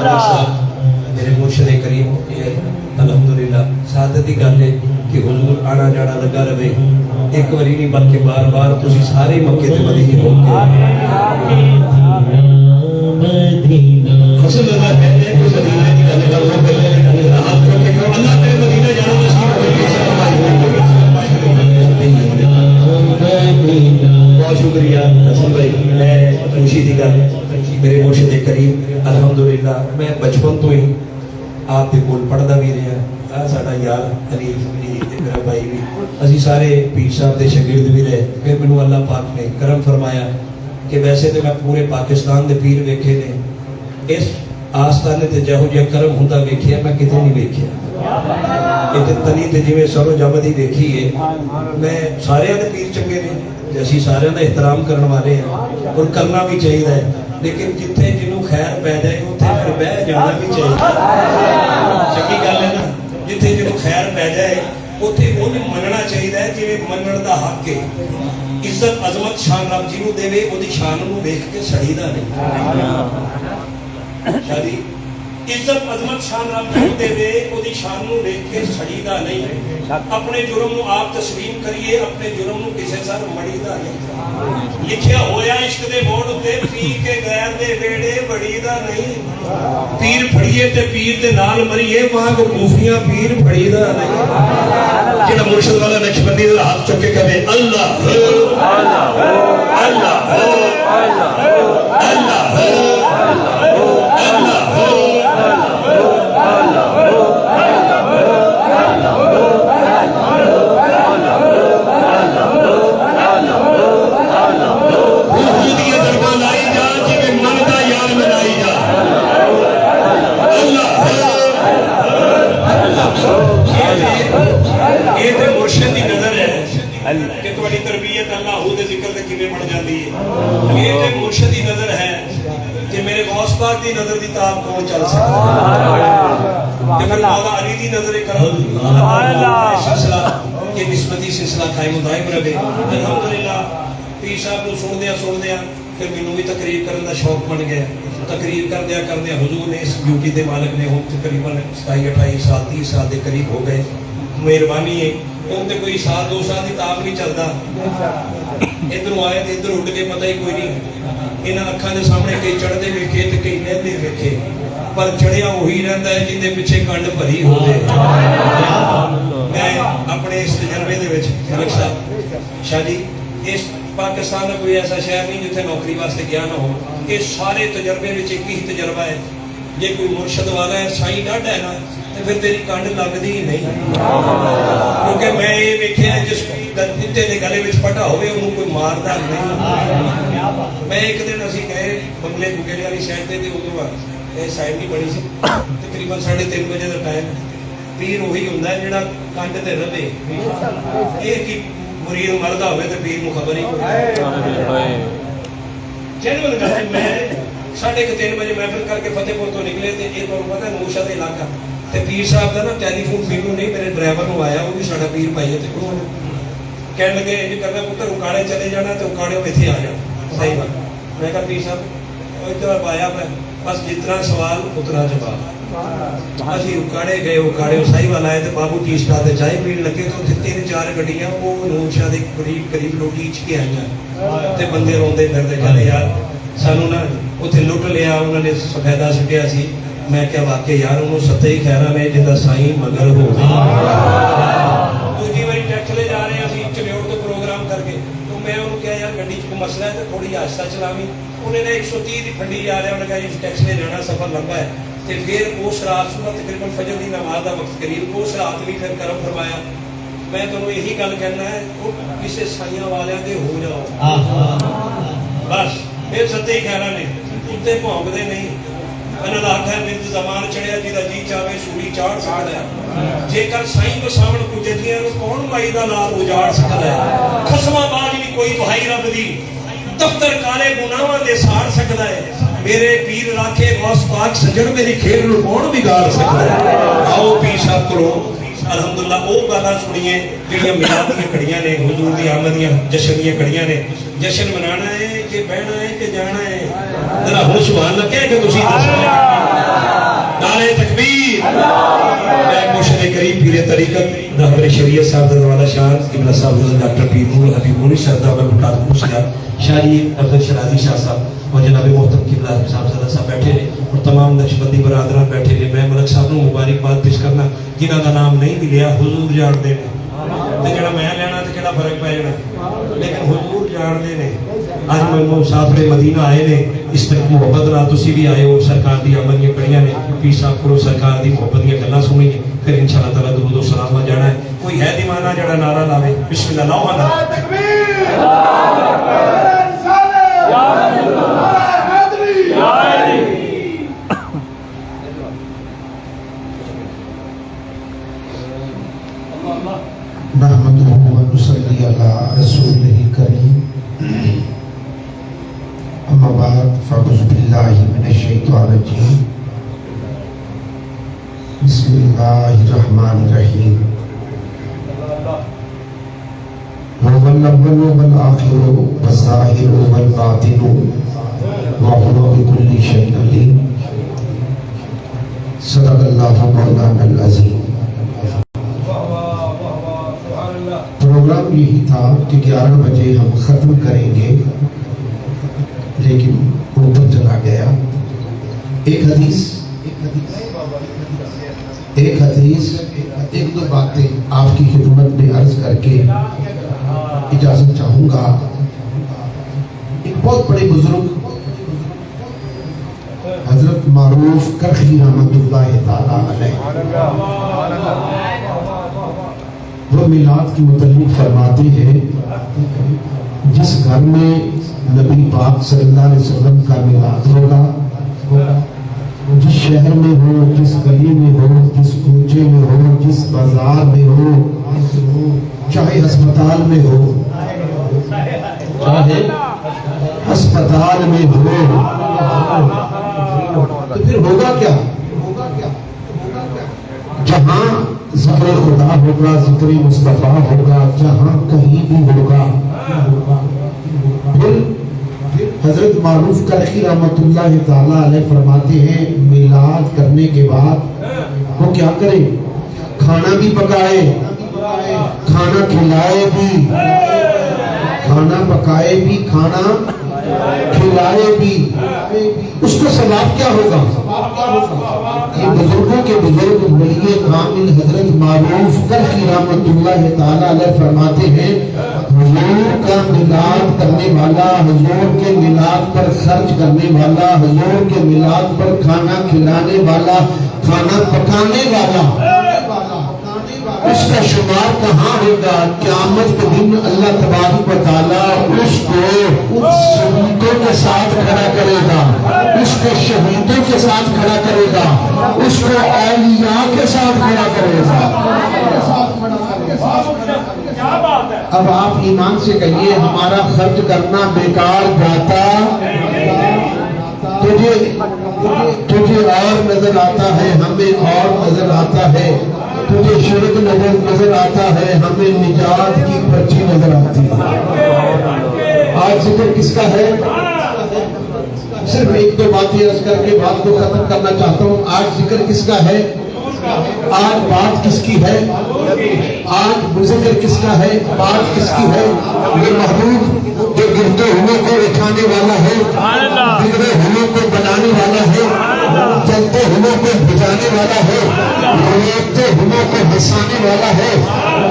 میرے مرشد کریم الحمدللہ سعادت کی گل ہے کہ حضور آنا جانا لگا رہے ایک باری نہیں بلکہ بار بار تسی سارے مکے تے مدینے ہو کے رسول اللہ کہتے ہیں کہ مدینے کی گل کرو پہلے ہاتھ کر کے کہو اللہ تیرے مدینے جانا بہت شکریہ حسن بھائی میں خوشی کی گل میرے مرشد کریم الحمدللہ میں بچپن تو ہی آپ کے کول پڑھتا بھی رہا ساڈا یار حنیف بھی میرا بھائی بھی اسی سارے پیر صاحب کے شاگرد بھی رہے پھر مینوں اللہ پاک نے کرم فرمایا کہ ویسے تو میں پورے پاکستان دے پیر ویکھے نے اس آستانے تے جہو جہا کرم ہوندا ویکھیا میں کتے نہیں ویکھیا ایک تنی تے جویں سرو جبدی ویکھی ہے میں سارے دے پیر چنگے نے اسی سارے دا احترام کرن والے ہیں اور کرنا بھی چاہیے لیکن جتھے جنوں خیر پی جائے اتنے پھر بہ جانا بھی چاہیے چنگی گل ہے نا جتھے جنوں خیر پی جائے اتنے انہوں مننا چاہیے جی منن دا حق ہے عزت عظمت شان رب جی دے وہ شان نو ویکھ کے سڑی دا نہیں شادی عزت عظمت شان رب جی دے وہ شان نو ویکھ کے سڑی دا نہیں اپنے جرم نو آپ تسلیم کریے اپنے جرم نو کسے سر مڑی دا نہیں لکھیا ہویا عشق دے موڑ تے پی کے غیر دے ویڑے بڑی دا نہیں پیر پھڑیے تے پیر دے نال مریے وہاں کو کوفیاں پیر پھڑی دا نہیں جڑا مرشد والا نقشبندی دا ہاتھ چک کے کہے اللہ اللہ اللہ اللہ مرشد کی نظر ہے کہ تھوڑی تربیت اللہ ہو دے ذکر دے کیویں بن جاندی ہے یہ تے مرشد کی نظر ہے کہ میرے غوث پاک دی نظر دی تاب کون چل سکتا ہے کہ مولا علی دی نظر کرم سبحان اللہ سلسلہ کہ نسبتی سلسلہ قائم و دائم رہے الحمدللہ پیر صاحب نو سن دیا پھر مینوں بھی تقریر کرن دا شوق بن گیا تقریر کردیا حضور نے اس ڈیوٹی دے مالک نے ہوں تقریباً 27-28 سال 30 سال دے قریب ہو گئے مہربانی ہے ہوں تو کوئی سال 2 سال کی تاب نہیں چلتا ادھر آئے تو ادھر اٹھ کے پتہ ہی کوئی نہیں یہاں اکھاں دے سامنے کئی چڑھتے ویکھے تو کئی لہتے ویکھے پر چڑھیا وہی رہتا ہے جن کے پیچھے کنڈ بھری ہو جائے میں اپنے اس تجربے دے وچ ملک صاحب شاہ جی اس پاکستان میں کوئی ایسا شہر نہیں جتنے نوکری واسطے گیا نہ ہو یہ سارے تجربے میں ایک ہی تجربہ ہے جے کوئی مرشد والا ہے سائی ڈاڈا ہے نا تو پھر تیری کنڈ لگتی ہی نہیں کیونکہ میں یہ ویکھیا جس کتے کے گلے میں پٹا ہوئے انہوں کوئی ماردا نہیں میں ایک دن اسی گئے بنگلے گگیلے والی سائڈ تے ادھر یہ سائڈ نہیں بنی سی تقریباً 3:30 بجے کا ٹائم پیر وہی ہوندا ہے جڑا کنڈ تے رہے یہ کہ مرید مردا ہوئے تو پیر کو خبر ہی کوئی جنون گل ہے میں 3:30 بجے محفل کر کے فتح پور تو نکلے تے ایک اور پتہ نوشا دے علاقہ تے پیر صاحب دا نا ٹیلی فون مینوں نہیں میرے ڈرائیور نو آیا وہ بھی ساڈا پیر بھائی ہے تے کہنے لگے انج کرنا پتر اکاڑے چلے جانا تے اکاڑے ایتھے آ جانا صحیح بات میں کہا پیر صاحب ادھر آیا میں بس جتنا سوال اتنا جواب اسی اکاڑے گئے اکاڑے صحیح والا ہے تے بابو ٹی سٹار تے چائے پین لگے تو 3-4 گڈیاں وہ نوشا دے قریب لوٹی چ کے آئیاں تے بندے روندے پھردے چلے یار سانو نا اتنے لٹ لیا انہوں نے سفیدہ سٹیا سی میں کیا واقعی یار انہوں ستے ہی خیرہ میں جدا سائیں مگر ہو دوسری باری ٹیکسلے جا رہے ہیں اسی چلیوڑ تو پروگرام کر کے تو میں انہوں کہا یار گڈی کو مسئلہ ہے تو تھوڑی آہستہ چلاویں انہوں نے 130 کی پھنڈی جا رہے ہیں انہوں نے کہا یہ ٹیکسلے جانا سفر لمبا ہے تو پھر اس رات صبح تقریباً فجر دی نماز دا وقت قریب اس رات بھی پھر کرم فرمایا میں تمہیں یہی گل کہنا ہے کسی سائیاں والے دے ہو جاؤ بس پھر ستے ہی خیرہ نے اتنے بھونکتے نہیں انہوں نے آخر مرد زمان چڑھیا جی جی چاہے سوری چاڑ سکتا ہے جے کر سائیں کو سامنے کو جدیاں کون مائی دا لال اجاڑ سکتا ہے خسمہ باج نہیں کوئی بہائی رب دی دفتر کالے گناواں دے ساڑ سکتا ہے میرے پیر راکھے غوث پاک سجن میری کھیل نو کون بگاڑ سکتا ہے آؤ پیر صاحب کرو الحمدللہ وہ گانا سنیے جڑیاں میلاد دی کڑیاں نے حضور دی آمد دیاں جشن دی کڑیاں نے جشن منانا ہے کہ بہنا ہے کہ جانا ہے ذرا ہو سبحان اللہ کہہ کے تسی دسو قریب پیر طریقت رہبر شریعت صاحب والا شاہ قبلہ صاحب ڈاکٹر پیر نور حبیب مونی صاحب شاہی افضل شرازی شاہ صاحب اور جناب محترم قبلہ صاحب صاحب بیٹھے ہیں اور تمام نقشبندی برادران بیٹھے ہیں. میں ملک صاحب کو مبارکباد پیش کرنا جنہاں کا نام نہیں بھی لیا حضور جانتے ہیں تے جڑا میں لینا تے کیڑا فرق پے جانا لیکن حضور جانتے ہیں. اج میں مسافر مدینہ آئے نے اس طرح محبت نال تسی بھی آئے ہو سرکار دی آمدیاں پڑھیاں نے پیر صاحب کو سرکار دی محبت دی گلاں سنی پھر انشاءاللہ تعالی درود و سلام میں جانا ہے. کوئی ہے دیوانہ جڑا نعرہ لاوے بسم اللہ لاؤ ہاں تکبیر نحمده ونصلي على رسوله الكريم اما بعد فاعوذ بالله من الشيطان الرجيم بسم الله الرحمن الرحيم هو الأول والآخر والظاهر والباطن وهو بكل شيء عليم صدق الله مولانا العظيم. پروگرام یہی تھا کہ 11 بجے ہم ختم کریں گے لیکن اوپر چلا گیا. ایک دو باتیں آپ کی خدمت میں عرض کر کے اجازت چاہوں گا. ایک بہت بڑے بزرگ حضرت معروف کرخی رحمت اللہ تعالی علیہ وہ میلاد کی متعلق فرماتے ہیں جس گھر میں نبی پاک صلی اللہ علیہ وسلم کا میلاد ہوگا جس شہر میں ہو جس گلی میں ہو جس کوچے میں ہو جس بازار میں ہو چاہے ہسپتال میں ہو تو پھر ہوگا کیا جہاں ذکر خدا ہوگا ذکر مصطفیٰ ہوگا جہاں کہیں بھی ہوگا. پھر حضرت معروف کرخی رحمت اللہ تعالی علیہ فرماتے ہیں میلاد کرنے کے بعد وہ کیا کرے کھانا بھی پکائے کھانا کھلائے بھی کھانا پکائے بھی کھانا کھلائے بھی. اس کو ثواب کیا ہوگا؟ یہ بزرگوں کے بزرگ ولی کامل حضرت معروف کرخی رحمت اللہ تعالی علیہ فرماتے ہیں حضور کا میلاد کرنے والا حضور کے میلاد پر خرچ کرنے والا حضور کے میلاد پر کھانا کھلانے والا کھانا پکانے والا اس کا شمار کہاں ہوگا؟ قیامت کے دن اللہ تبارک و تعالی اس کو شہیدوں کے ساتھ کھڑا کرے گا اس کو شہیدوں کے ساتھ کھڑا کرے گا اس کو اولیاء کے ساتھ کھڑا کرے گا. اب آپ ایمان سے کہیے ہمارا خرچ کرنا بیکار جاتا تجھے اور نظر آتا ہے ہمیں اور نظر آتا ہے تجھے شرک نظر آتا ہے ہمیں نجات کی پرچی نظر آتی ہے. آج ذکر کس کا ہے؟ صرف ایک دو باتیں عرض کر کے بات کو ختم کرنا چاہتا ہوں. آج ذکر کس کا ہے؟ آج بات کس کی ہے؟ آج ذکر کس کا ہے؟ بات کس کی ہے؟ یہ محبوب جو گرتے ہوئے کو اٹھانے والا ہے بگڑے ہوئے کو بنانے والا ہے چلتے ہوئے کو بجانے والا ہے روتے ہوئے کو ہنسانے والا ہے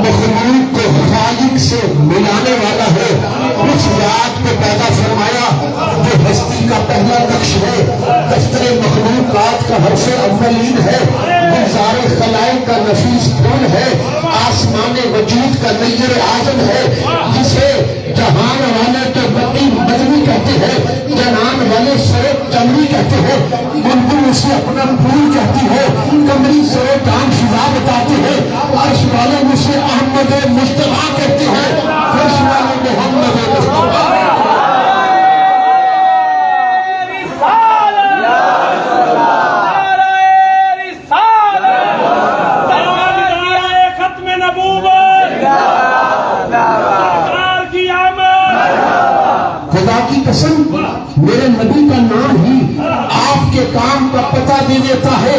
مخلوق کو خالق سے ملانے والا ہے. اس ذات کو پیدا فرمایا جو ہستی کا پہلا نقش ہے دفتر مخلوقات کا حرف اولین ہے گلزار خلائق کا نفیس پھول ہے آسمان وجود کا نیر اعظم ہے جسے جہان والے تو مدنی کہتے ہیں جنان والے سرو چمڑی کہتے ہیں بلبل اسے اپنا پھول کہتی ہے کمری سرو کام فضا بتاتے ہیں عرش والے اسے احمد مصطفیٰ کہتے ہیں فرش والے محمد مصطفیٰ. خدا کی قسم میرے نبی کا نام ہی آپ کے کام کا پتہ دے دیتا ہے.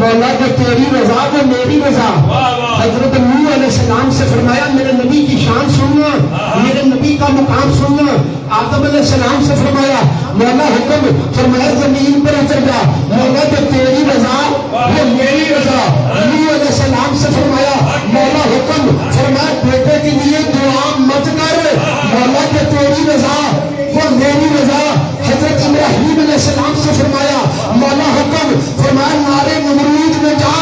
مولا جو تیری رضا وہ میری رضا. حضرت نوح علیہ السلام سے فرمایا میرے نبی کی شان سننا, میرے نبی کا مقام سننا. آدم علیہ السلام سے فرمایا مولا حکم, فرمایا زمین پر اتر جا, مولا جو تیری رضا وہ میری رضا. نوح علیہ السلام سے فرمایا مولا حکم, فرمایا بیٹے کے لیے دعا مت کر, مولا جو تیری رضا وہ میری رضا. حضرت ابراہیم علیہ السلام سے فرمایا مولا حکم, فرمایا نارے نمرود میں جا,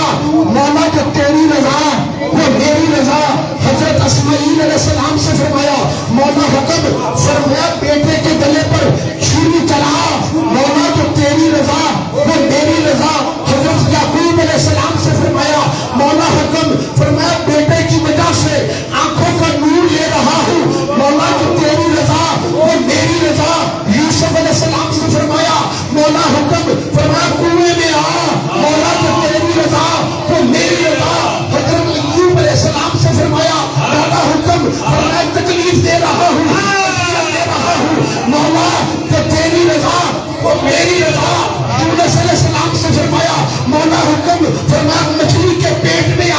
مولا جو تیری رضا وہ میری رضا. حضرت اسماعیل علیہ السلام سے فرمایا مولا حکم, فرمایا بیٹے کے گلے پر چھری چلا, مولا جو تیری رضا وہ میری رضا. حضرت یعقوب علیہ السلام سے فرمایا مولا حکم, فرمایا بیٹے کی وجہ سے آنکھوں کا نور لے رہا ہوں, مولا جو تیری رضا وہ میری رضا. یوسف علیہ السلام سے فرمایا مولا حکم, فرمایا کنویں میں آ, مولا جو تیری رضا وہ میری رضا. حضرت ایوب علیہ السلام سے فرمایا مولا حکم, فرمایا تکلیف دے رہا ہوں, دے رہا ہوں, مولا جو تیری رضا وہ میری رضا. یونس علیہ السلام سے فرمایا مولا حکم, فرمایا مچھلی کے پیٹ میں آ,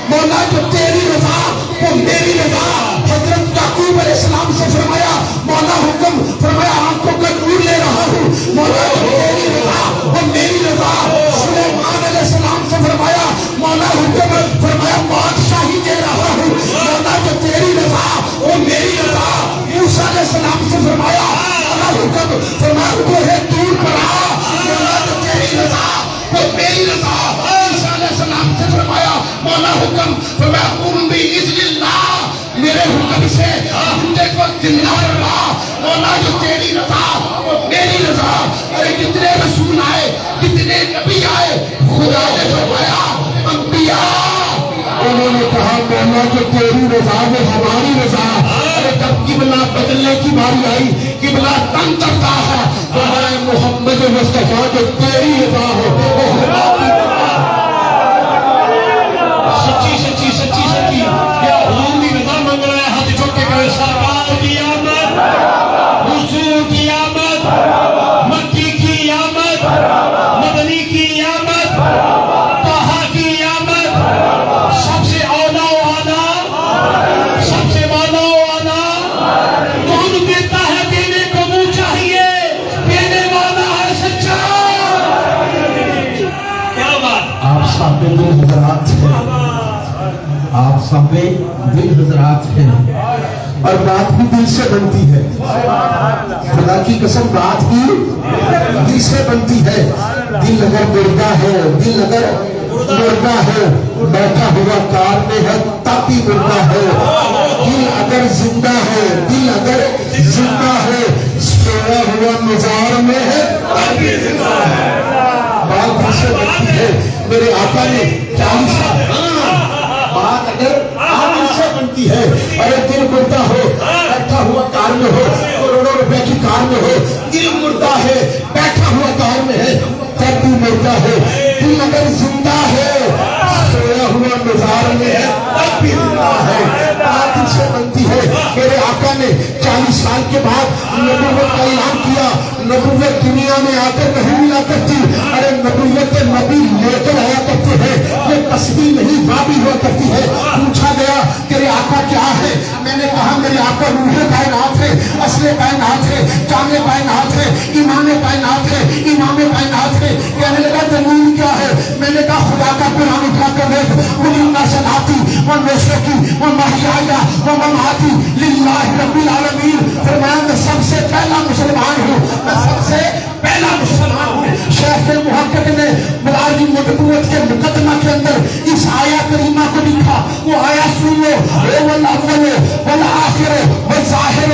مولا جو تیری رضا وہ میری رضا. حضرت یعقوب علیہ السلام سے فرمایا مولا حکم, فرمایا آنکھوں کا نور لے رہا ہوں, مولا جو تیری رضا وہ میری رضا. سلیمان علیہ السلام سے فرمایا مولا حکم, فرمایا بادشاہی دے رہا ہوں, مولا جو تیری رضا وہ میری رضا. موسیٰ علیہ السلام سے فرمایا مولا حکم, فرمایا کوہ طور پر آ, مولا جو تیری رضا وہ میری رضا. عیسیٰ علیہ السلام سے فرمایا مولا حکم, فرمایا قم بإذن اللہ, میرے حکم سے مردے کو زندہ رہا, مولا جو تیری رضا وہ میری رضا. ارے کتنے رسول آئے, کتنے نبی آئے, خدا نے فرمایا انبیاء, انہوں نے کہا مولا جو تیری رضا وہ ہماری رضا. ارے جب قبلہ بدلنے کی باری آئی, قبلہ تنگ کرتا ہے, فرمایا محمد مصطفیٰ جو تیری رضا ہو وہ ہماری رضا. سچی سچی سچی سچی کیا حضور کی رضا مانگ رہا ہے, ہاتھ چوک کے کہے سرکار کی آمد, حضور کی آمد, مکی کی آمد, مدنی کی آمد, طٰہٰ کی آمد, سب سے اولا و اعلیٰ, سب سے بالا و اعلیٰ. کون دیتا ہے دینے کو منہ چاہیے, دینے والا ہے سچا. کیا بات, آپ سب دل حضرات ہیں, آپ سب دل حضرات ہیں, اور بات بھی دل سے بنتی ہے. خدا کی قسم بات بھی دل سے بنتی ہے. دل اگر مردہ ہے, دل اگر مردہ ہے, بیٹھا ہوا کار میں ہے تب بھی مردہ ہے. دل اگر زندہ ہے, دل اگر زندہ ہے, سویا ہوا مزار میں ہے تب بھی زندہ ہے. بات دل سے بنتی ہے. میرے آقا نے 40 سال, بات اگر دل سے بنتی ہے. ارے دل مردہ ہو, بیٹھا ہوا کار میں ہو, کروڑوں روپے کی کار میں ہو, دل مردہ ہے, بیٹھا ہوا کار میں ہے تب بھی مردہ ہے. دل اگر زندہ ہے, سویا ہوا مزار میں ہے تب بھی زندہ ہے. بات دل سے بنتی ہے. میرے آقا نے 40 سال کے بعد نبوت کا اعلان کیا. نبوت دنیا میں آ کر نہیں ملا کرتی, ارے نبوت نبی لے کر آیا کرتے ہیں, یہ تسبیح نہیں بابی ہوا کرتی ہے. پوچھا گیا تیرے آقا کیا ہے, میں نے کہا میرے آقا روح کائنات ہے, اصل کائنات ہے, جان کائنات ہے, ایمان کائنات ہے, امام کائنات ہے. کہنے لگا دلیل کیا ہے, میں نے کہا خدا کا قرآن اٹھا کر دیکھ, قُلْ صلاتی و نسکی و محیایا و مماتی للہ رب العالمین. فرمایا میں سب سے پہلا مسلمان ہوں, میں سب سے پہلا مسلمان ہوں. شیخ محقق نے بلاغی نبوت کے مقدمہ کے اندر اس آیہ کریمہ کو لکھا. وہ آیہ سن لو, اے والاول والآخر والظاہر